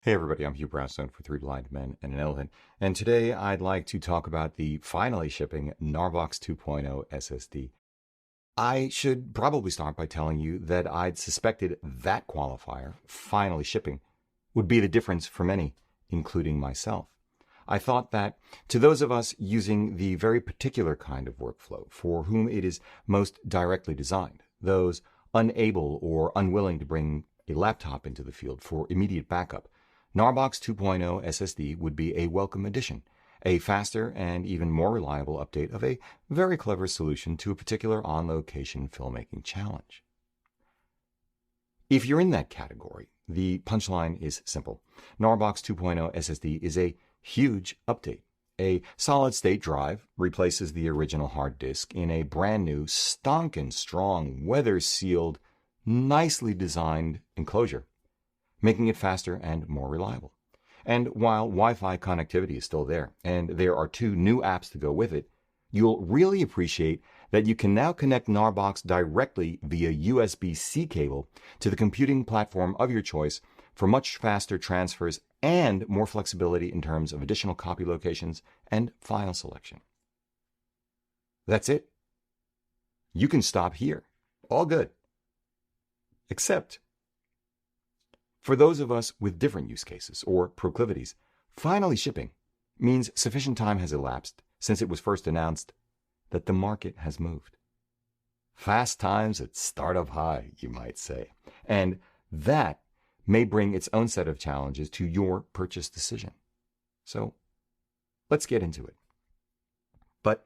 Hey everybody, I'm Hugh Brownstone for Three Blind Men and an Elephant, and today I'd like to talk about the finally shipping Gnarbox 2.0 SSD. I should probably start by telling you that I'd suspected that qualifier, finally shipping, would be the difference for many, including myself. I thought that to those of us using the very particular kind of workflow for whom it is most directly designed, those unable or unwilling to bring a laptop into the field for immediate backup, Gnarbox 2.0 SSD would be a welcome addition, a faster and even more reliable update of a very clever solution to a particular on-location filmmaking challenge. If you're in that category, the punchline is simple. Gnarbox 2.0 SSD is a huge update. A solid-state drive replaces the original hard disk in a brand new, stonkin' strong, weather-sealed, nicely designed enclosure, making it faster and more reliable. And while Wi-Fi connectivity is still there, and there are 2 new apps to go with it, you'll really appreciate that you can now connect Gnarbox directly via USB-C cable to the computing platform of your choice for much faster transfers and more flexibility in terms of additional copy locations and file selection. That's it. You can stop here. All good. Except for those of us with different use cases or proclivities, finally shipping means sufficient time has elapsed since it was first announced that the market has moved. Fast times at startup high, you might say. And that may bring its own set of challenges to your purchase decision. So let's get into it. But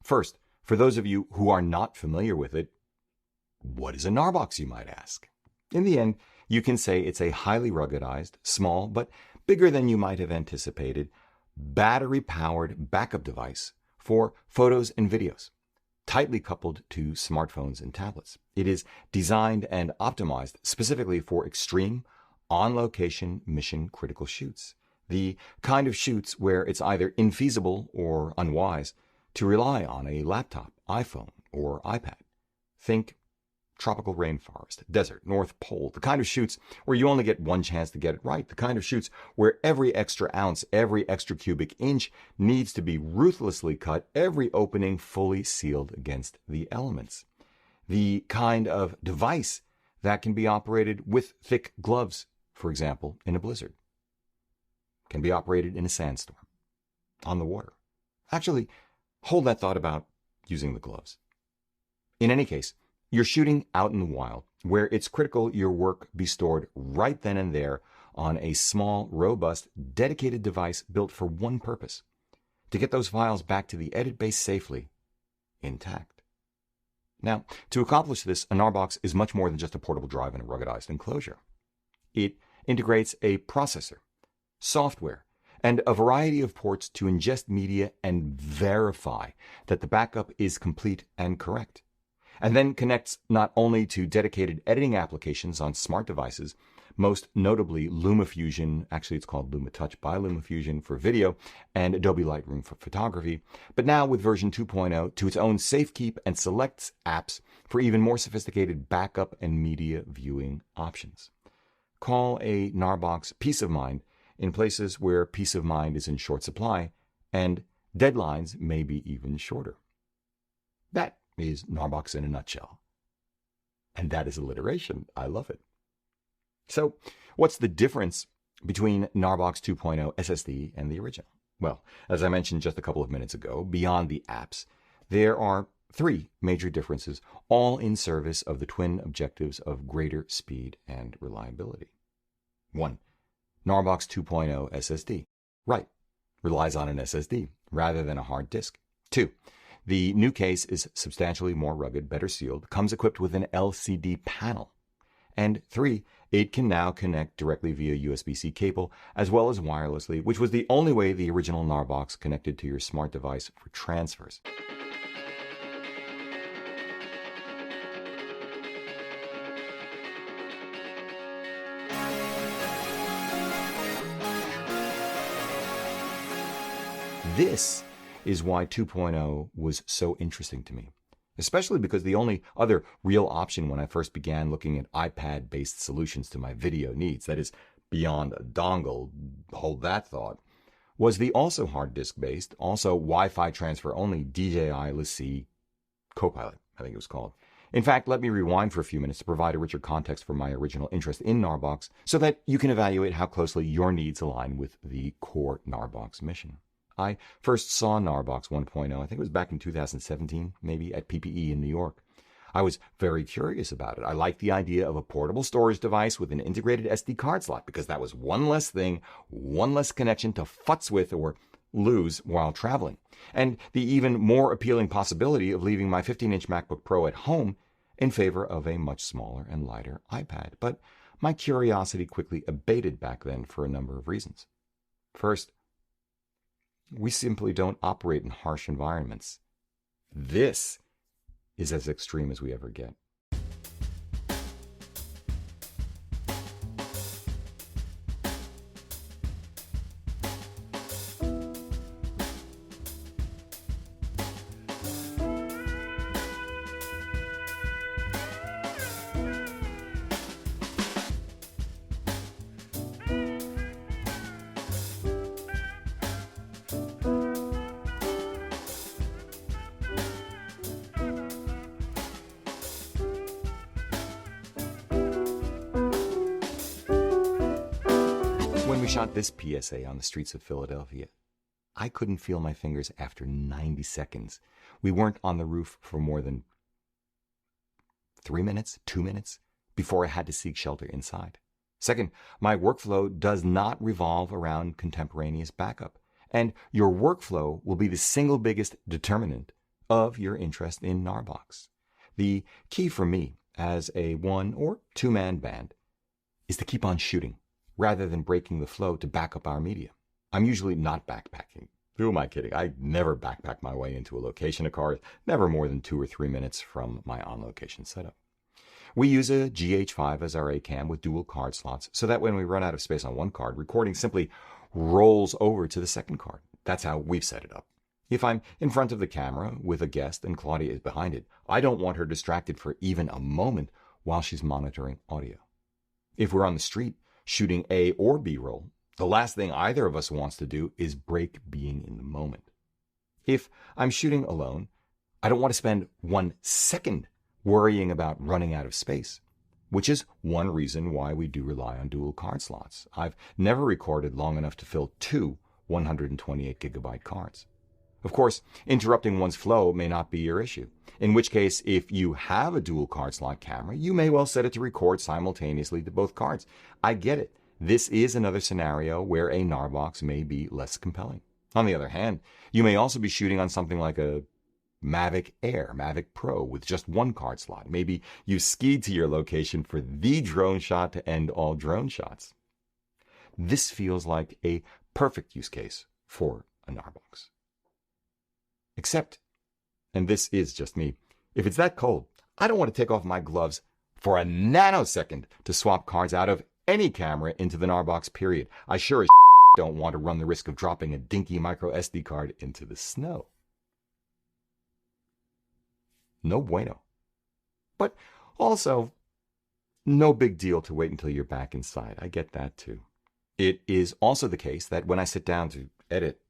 first, for those of you who are not familiar with it, what is a Gnarbox, you might ask? In the end, you can say it's a highly ruggedized, small, but bigger than you might have anticipated, battery-powered backup device for photos and videos, tightly coupled to smartphones and tablets. It is designed and optimized specifically for extreme, on-location, mission-critical shoots. The kind of shoots where it's either infeasible or unwise to rely on a laptop, iPhone, or iPad. Think tropical rainforest, desert, North Pole, the kind of shoots where you only get one chance to get it right, the kind of shoots where every extra ounce, every extra cubic inch needs to be ruthlessly cut, every opening fully sealed against the elements. The kind of device that can be operated with thick gloves, for example, in a blizzard. Can be operated in a sandstorm, on the water. Actually, hold that thought about using the gloves. In any case, you're shooting out in the wild, where it's critical your work be stored right then and there on a small, robust, dedicated device built for one purpose: to get those files back to the edit base safely, intact. Now, to accomplish this, a Gnarbox is much more than just a portable drive in a ruggedized enclosure. It integrates a processor, software, and a variety of ports to ingest media and verify that the backup is complete and correct, and then connects not only to dedicated editing applications on smart devices, most notably LumaFusion, actually it's called LumaTouch by LumaFusion for video, and Adobe Lightroom for photography, but now with version 2.0 to its own SafeKeep and Selects apps for even more sophisticated backup and media viewing options. Call a Gnarbox peace of mind in places where peace of mind is in short supply, and deadlines may be even shorter. That is Gnarbox in a nutshell. And that is alliteration. I love it. So, what's the difference between Gnarbox 2.0 SSD and the original? Well, as I mentioned just a couple of minutes ago, beyond the apps, there are 3 major differences, all in service of the twin objectives of greater speed and reliability. 1. Gnarbox 2.0 SSD. Right. Relies on an SSD rather than a hard disk. 2. The new case is substantially more rugged, better sealed, comes equipped with an LCD panel. And 3, it can now connect directly via USB-C cable as well as wirelessly, which was the only way the original Gnarbox connected to your smart device for transfers. This is why 2.0 was so interesting to me, especially because the only other real option when I first began looking at iPad-based solutions to my video needs, that is, beyond a dongle, hold that thought, was the also hard disk-based, also Wi-Fi transfer only DJI LaCie Copilot, I think it was called. In fact, let me rewind for a few minutes to provide a richer context for my original interest in Gnarbox so that you can evaluate how closely your needs align with the core Gnarbox mission. I first saw Gnarbox 1.0, I think it was back in 2017, maybe at PPE in New York. I was very curious about it. I liked the idea of a portable storage device with an integrated SD card slot because that was one less thing, one less connection to futz with or lose while traveling. And the even more appealing possibility of leaving my 15-inch MacBook Pro at home in favor of a much smaller and lighter iPad. But my curiosity quickly abated back then for a number of reasons. First, we simply don't operate in harsh environments. This is as extreme as we ever get. When we shot this PSA on the streets of Philadelphia, I couldn't feel my fingers after 90 seconds. We weren't on the roof for more than 3 minutes, 2 minutes, before I had to seek shelter inside. Second, my workflow does not revolve around contemporaneous backup, and your workflow will be the single biggest determinant of your interest in Gnarbox. The key for me as a 1 or 2-man band is to keep on shooting, rather than breaking the flow to back up our media. I'm usually not backpacking. Who am I kidding? I never backpack my way into a location of cars, never more than 2 or 3 minutes from my on-location setup. We use a GH5 as our A-cam with dual card slots, so that when we run out of space on one card, recording simply rolls over to the second card. That's how we've set it up. If I'm in front of the camera with a guest and Claudia is behind it, I don't want her distracted for even a moment while she's monitoring audio. If we're on the street, shooting A or B roll, the last thing either of us wants to do is break being in the moment. If I'm shooting alone, I don't want to spend 1 second worrying about running out of space, which is one reason why we do rely on dual card slots. I've never recorded long enough to fill 2 128 gigabyte cards. Of course, interrupting one's flow may not be your issue, in which case, if you have a dual card slot camera, you may well set it to record simultaneously to both cards. I get it. This is another scenario where a Gnarbox may be less compelling. On the other hand, you may also be shooting on something like a Mavic Air, Mavic Pro with just 1 card slot. Maybe you skied to your location for the drone shot to end all drone shots. This feels like a perfect use case for a Gnarbox. Except, and this is just me, if it's that cold, I don't want to take off my gloves for a nanosecond to swap cards out of any camera into the Gnarbox, period. I sure as don't want to run the risk of dropping a dinky micro SD card into the snow. No bueno. But also, no big deal to wait until you're back inside. I get that too. It is also the case that when I sit down to edit,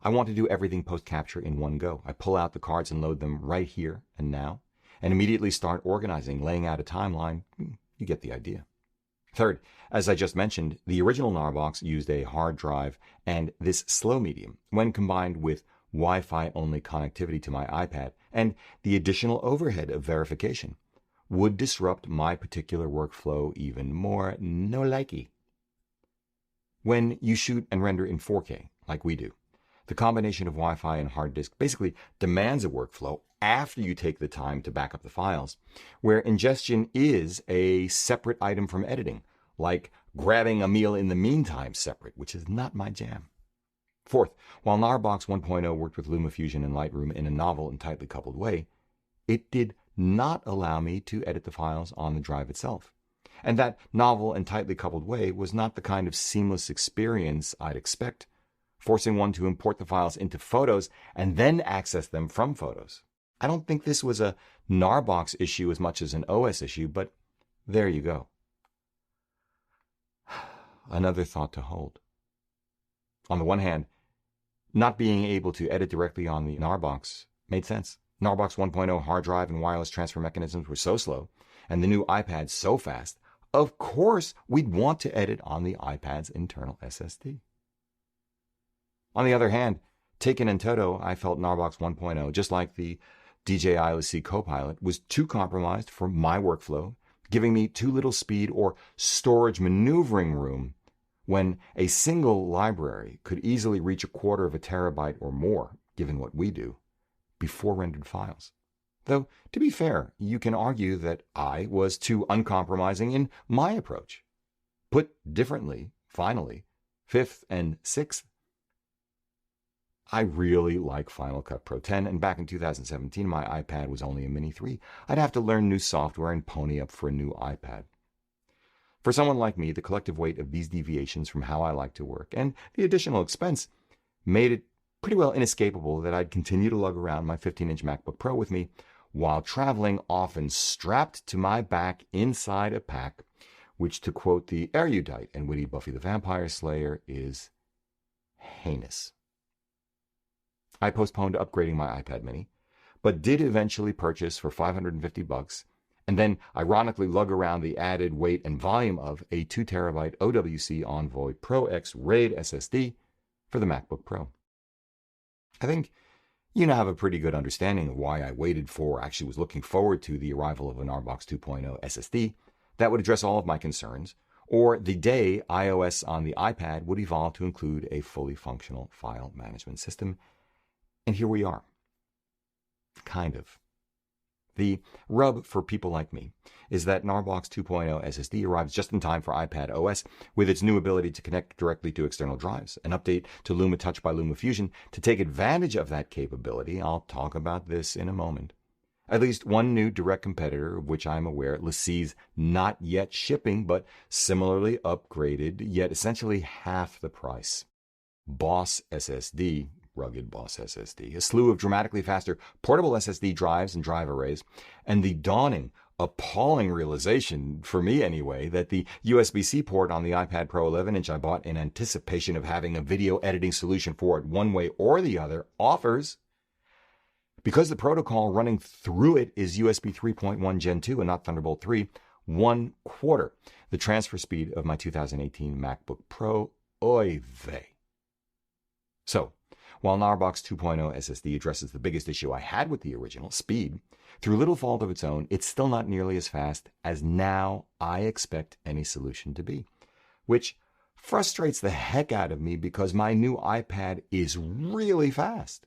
I want to do everything post-capture in one go. I pull out the cards and load them right here and now, and immediately start organizing, laying out a timeline. You get the idea. Third, as I just mentioned, the original Gnarbox used a hard drive, and this slow medium, when combined with Wi-Fi only connectivity to my iPad and the additional overhead of verification, would disrupt my particular workflow even more. No likey. When you shoot and render in 4K, like we do, the combination of Wi-Fi and hard disk basically demands a workflow after you take the time to back up the files, where ingestion is a separate item from editing, like grabbing a meal in the meantime separate, which is not my jam. Fourth, while Gnarbox 1.0 worked with LumaFusion and Lightroom in a novel and tightly coupled way, it did not allow me to edit the files on the drive itself. And that novel and tightly coupled way was not the kind of seamless experience I'd expect, forcing one to import the files into Photos and then access them from Photos. I don't think this was a Gnarbox issue as much as an OS issue, but there you go. another thought to hold. On the one hand, not being able to edit directly on the Gnarbox made sense. Gnarbox 1.0 hard drive and wireless transfer mechanisms were so slow, and the new iPad so fast, of course we'd want to edit on the iPad's internal SSD. On the other hand, taken in toto, I felt Gnarbox 1.0, just like the DJI Copilot, was too compromised for my workflow, giving me too little speed or storage maneuvering room when a single library could easily reach 1/4 of a terabyte or more, given what we do, before rendered files. Though, to be fair, you can argue that I was too uncompromising in my approach. Put differently, finally, fifth and sixth, I really like Final Cut Pro 10, and back in 2017, my iPad was only a Mini 3. I'd have to learn new software and pony up for a new iPad. For someone like me, the collective weight of these deviations from how I like to work and the additional expense made it pretty well inescapable that I'd continue to lug around my 15-inch MacBook Pro with me while traveling, often strapped to my back inside a pack, which, to quote the erudite and witty Buffy the Vampire Slayer, is heinous. I postponed upgrading my iPad mini, but did eventually purchase for $550, and then ironically lug around the added weight and volume of a 2 terabyte OWC Envoy Pro X RAID SSD for the MacBook Pro. I think you now have a pretty good understanding of why I waited for, actually was looking forward to, the arrival of a Gnarbox 2.0 SSD that would address all of my concerns, or the day iOS on the iPad would evolve to include a fully functional file management system. And here we are. Kind of. The rub for people like me is that Gnarbox 2.0 SSD arrives just in time for iPad OS with its new ability to connect directly to external drives. An update to Luma Touch by LumaFusion to take advantage of that capability. I'll talk about this in a moment. At least one new direct competitor, of which I'm aware, LaCie's not yet shipping, but similarly upgraded, yet essentially half the price. Boss SSD, rugged Boss SSD, a slew of dramatically faster portable SSD drives and drive arrays, and the dawning, appalling realization, for me anyway, that the USB-C port on the iPad Pro 11-inch I bought in anticipation of having a video editing solution for it one way or the other offers, because the protocol running through it is USB 3.1 Gen 2 and not Thunderbolt 3, 1/4 the transfer speed of my 2018 MacBook Pro. Oy vey. So, while Gnarbox 2.0 SSD addresses the biggest issue I had with the original, speed, through little fault of its own, it's still not nearly as fast as now I expect any solution to be, which frustrates the heck out of me because my new iPad is really fast.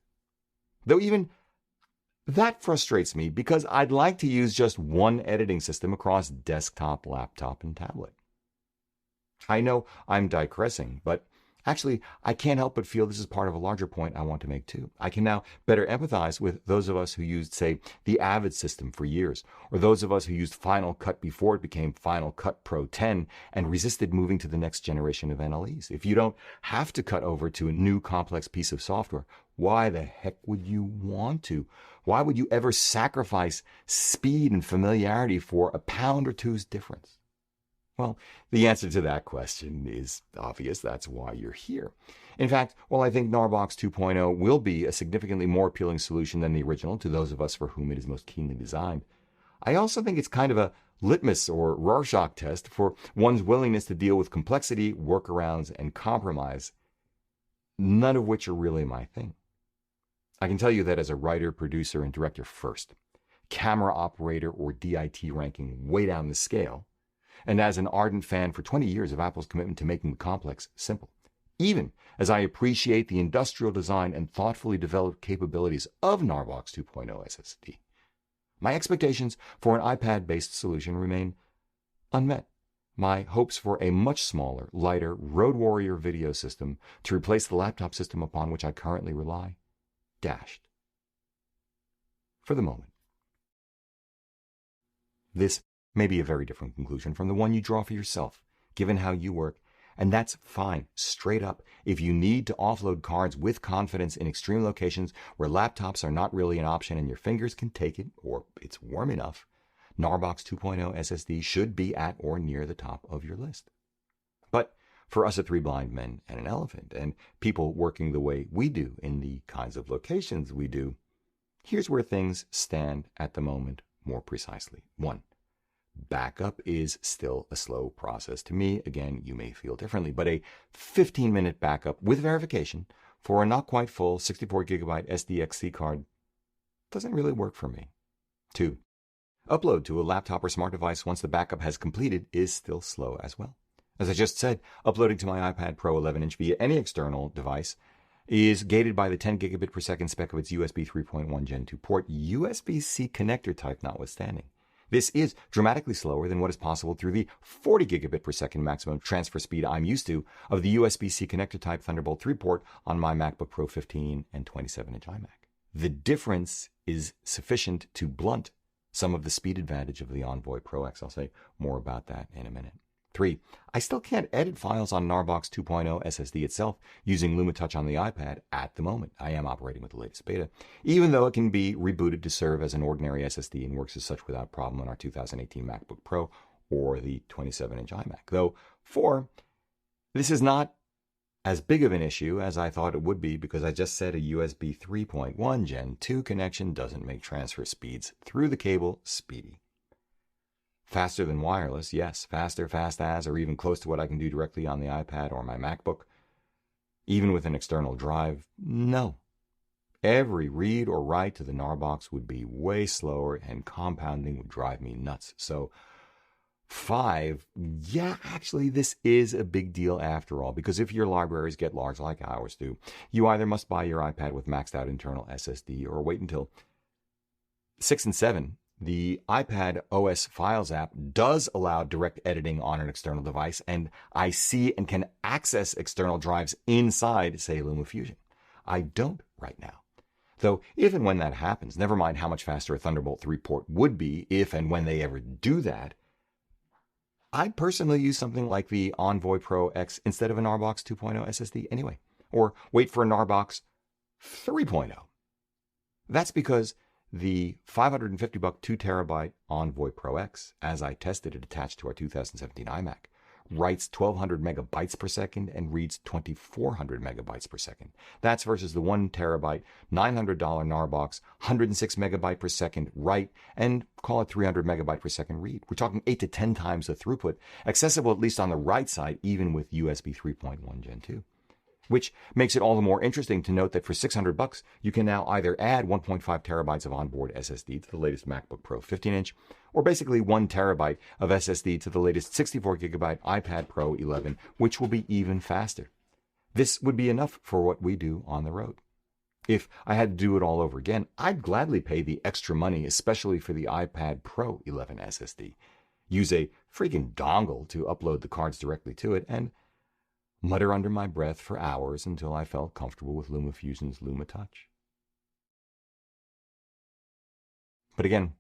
Though even that frustrates me because I'd like to use just one editing system across desktop, laptop, and tablet. I know I'm digressing, but actually, I can't help but feel this is part of a larger point I want to make too. I can now better empathize with those of us who used, say, the Avid system for years, or those of us who used Final Cut before it became Final Cut Pro 10 and resisted moving to the next generation of NLEs. If you don't have to cut over to a new complex piece of software, why the heck would you want to? Why would you ever sacrifice speed and familiarity for a pound or two's difference? Well, the answer to that question is obvious. That's why you're here. In fact, while I think Gnarbox 2.0 will be a significantly more appealing solution than the original to those of us for whom it is most keenly designed, I also think it's kind of a litmus or Rorschach test for one's willingness to deal with complexity, workarounds, and compromise, none of which are really my thing. I can tell you that as a writer, producer, and director first, camera operator or DIT ranking way down the scale, and as an ardent fan for 20 years of Apple's commitment to making the complex simple, even as I appreciate the industrial design and thoughtfully developed capabilities of Gnarbox 2.0 SSD, my expectations for an iPad-based solution remain unmet. My hopes for a much smaller, lighter Road Warrior video system to replace the laptop system upon which I currently rely, dashed. For the moment. This may be a very different conclusion from the one you draw for yourself, given how you work, and that's fine, straight up. If you need to offload cards with confidence in extreme locations where laptops are not really an option and your fingers can take it, or it's warm enough, Gnarbox 2.0 SSD should be at or near the top of your list. But For us at Three Blind Men and an Elephant, and people working the way we do in the kinds of locations we do, here's where things stand at the moment more precisely. 1. Backup is still a slow process. To me, again, you may feel differently, but a 15-minute backup with verification for a not quite full 64GB SDXC card doesn't really work for me. 2. Upload to a laptop or smart device once the backup has completed is still slow as well. As I just said, uploading to my iPad Pro 11-inch via any external device is gated by the 10 gigabit per second spec of its USB 3.1 Gen 2 port, USB-C connector type notwithstanding. This is dramatically slower than what is possible through the 40 gigabit per second maximum transfer speed I'm used to of the USB-C connector type Thunderbolt 3 port on my MacBook Pro 15 and 27-inch iMac. The difference is sufficient to blunt some of the speed advantage of the Envoy Pro X. I'll say more about that in a minute. 3. I still can't edit files on Gnarbox 2.0 SSD itself using LumaTouch on the iPad at the moment. I am operating with the latest beta, even though it can be rebooted to serve as an ordinary SSD and works as such without problem on our 2018 MacBook Pro or the 27-inch iMac. Though, 4, this is not as big of an issue as I thought it would be because I just said a USB 3.1 Gen 2 connection doesn't make transfer speeds through the cable speedy. Faster than wireless, yes. Faster, fast as, or even close to what I can do directly on the iPad or my MacBook. Even with an external drive, no. Every read or write to the Gnarbox would be way slower and compounding would drive me nuts. So 5, yeah, actually this is a big deal after all, because if your libraries get large like ours do, you either must buy your iPad with maxed out internal SSD or wait until 6 and 7. The iPad OS Files app does allow direct editing on an external device, and I see and can access external drives inside, say, LumaFusion. I don't right now. Though, if and when that happens, never mind how much faster a Thunderbolt 3 port would be if and when they ever do that, I'd personally use something like the Envoy Pro X instead of a Gnarbox 2.0 SSD anyway, or wait for a Gnarbox 3.0. That's because the $550 2TB Envoy Pro X, as I tested it attached to our 2017 iMac, writes 1200 megabytes per second and reads 2400 megabytes per second. That's versus the 1TB $900 Gnarbox 106 megabyte per second write and call it 300 megabyte per second read. We're talking 8 to 10 times the throughput, accessible at least on the right side, even with USB 3.1 Gen 2. Which makes it all the more interesting to note that for $600, you can now either add 1.5 terabytes of onboard SSD to the latest MacBook Pro 15-inch, or basically 1 terabyte of SSD to the latest 64 gigabyte iPad Pro 11, which will be even faster. This would be enough for what we do on the road. If I had to do it all over again, I'd gladly pay the extra money, especially for the iPad Pro 11 SSD. Use a freaking dongle to upload the cards directly to it, and mutter under my breath for hours until I felt comfortable with LumaFusion's LumaTouch. But again,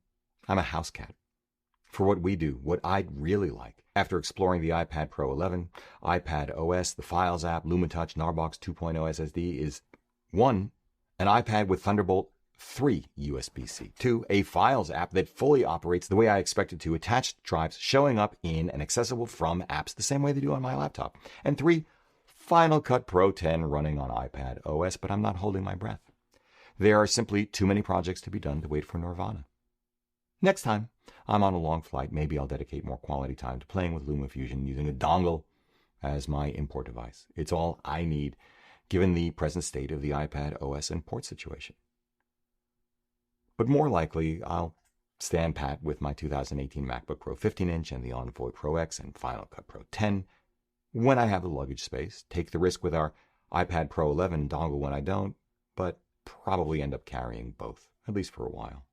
I'm a house cat. For what we do, what I'd really like, after exploring the iPad Pro 11, iPad OS, the Files app, LumaTouch, Gnarbox 2.0 SSD, is 1, an iPad with Thunderbolt 3 USB-C. 2, a Files app that fully operates the way I expect it to, attached drives showing up in and accessible from apps the same way they do on my laptop. And 3, Final Cut Pro 10 running on iPad OS, but I'm not holding my breath. There are simply too many projects to be done to wait for Nirvana. Next time I'm on a long flight, maybe I'll dedicate more quality time to playing with LumaFusion using a dongle as my import device. It's all I need, given the present state of the iPad OS and port situation. But more likely, I'll stand pat with my 2018 MacBook Pro 15-inch and the Envoy Pro X and Final Cut Pro 10 when I have the luggage space, take the risk with our iPad Pro 11 dongle when I don't, but probably end up carrying both, at least for a while.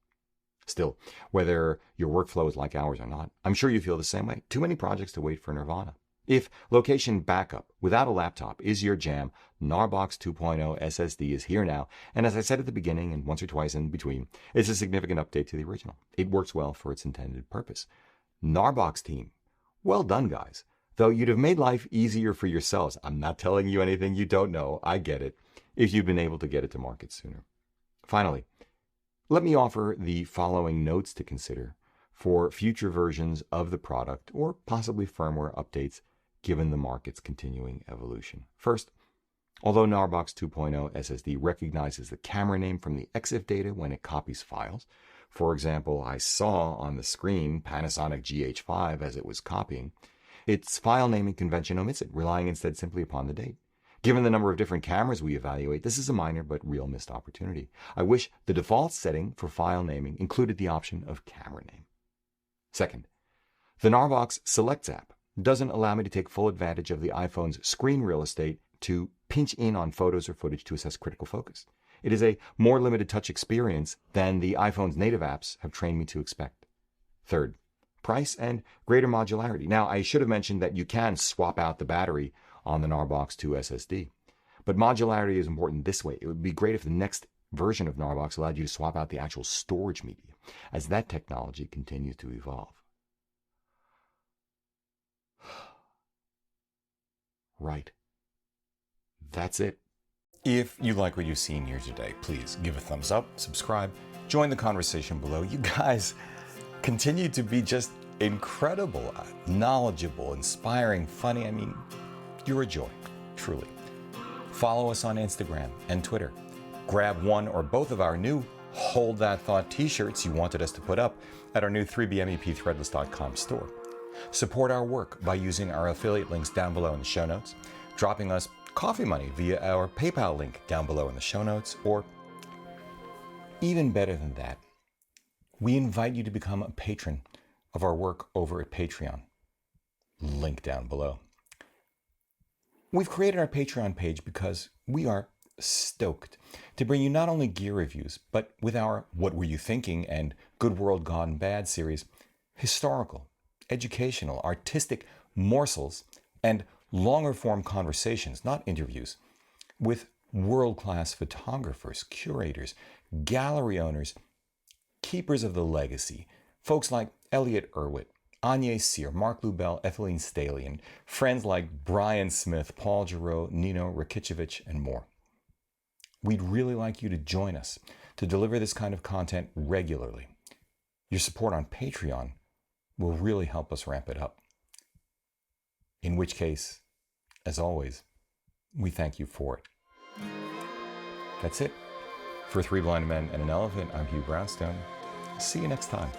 Still, whether your workflow is like ours or not, I'm sure you feel the same way. Too many projects to wait for Nirvana. If location backup without a laptop is your jam, Gnarbox 2.0 SSD is here now, and as I said at the beginning and once or twice in between, it's a significant update to the original. It works well for its intended purpose. Gnarbox team, well done, guys. Though you'd have made life easier for yourselves. I'm not telling you anything you don't know. I get it. If you've been able to get it to market sooner. Finally, let me offer the following notes to consider for future versions of the product or possibly firmware updates given the market's continuing evolution. First, although Gnarbox 2.0 SSD recognizes the camera name from the EXIF data when it copies files, for example, I saw on the screen Panasonic GH5 as it was copying, its file naming convention omits it, relying instead simply upon the date. Given the number of different cameras we evaluate, this is a minor but real missed opportunity. I wish the default setting for file naming included the option of camera name. Second, the Gnarbox Selects app doesn't allow me to take full advantage of the iPhone's screen real estate to pinch in on photos or footage to assess critical focus. It is a more limited touch experience than the iPhone's native apps have trained me to expect. Third, price and greater modularity. Now, I should have mentioned that you can swap out the battery on the Gnarbox 2 SSD. But modularity is important this way. It would be great if the next version of Gnarbox allowed you to swap out the actual storage media, as that technology continues to evolve. Right. That's it. If you like what you've seen here today, please give a thumbs up, subscribe, join the conversation below. You guys continue to be just incredible, knowledgeable, inspiring, funny. I mean, you're a joy, truly. Follow us on Instagram and Twitter. Grab one or both of our new Hold That Thought t-shirts you wanted us to put up at our new 3BMEPthreadless.com store. Support our work by using our affiliate links down below in the show notes, dropping us coffee money via our PayPal link down below in the show notes, or even better than that, we invite you to become a patron of our work over at Patreon. Link down below. We've created our Patreon page because we are stoked to bring you not only gear reviews, but with our What Were You Thinking and Good World Gone Bad series, historical, educational, artistic morsels, and longer form conversations, not interviews, with world-class photographers, curators, gallery owners, keepers of the legacy, folks like Elliot Irwitt, Anya Sear, Mark Lubell, Ethelene Staley, and friends like Brian Smith, Paul Giroux, Nino Rakicevic, and more. We'd really like you to join us to deliver this kind of content regularly. Your support on Patreon will really help us ramp it up. In which case, as always, we thank you for it. That's it. For Three Blind Men and an Elephant, I'm Hugh Brownstone. See you next time.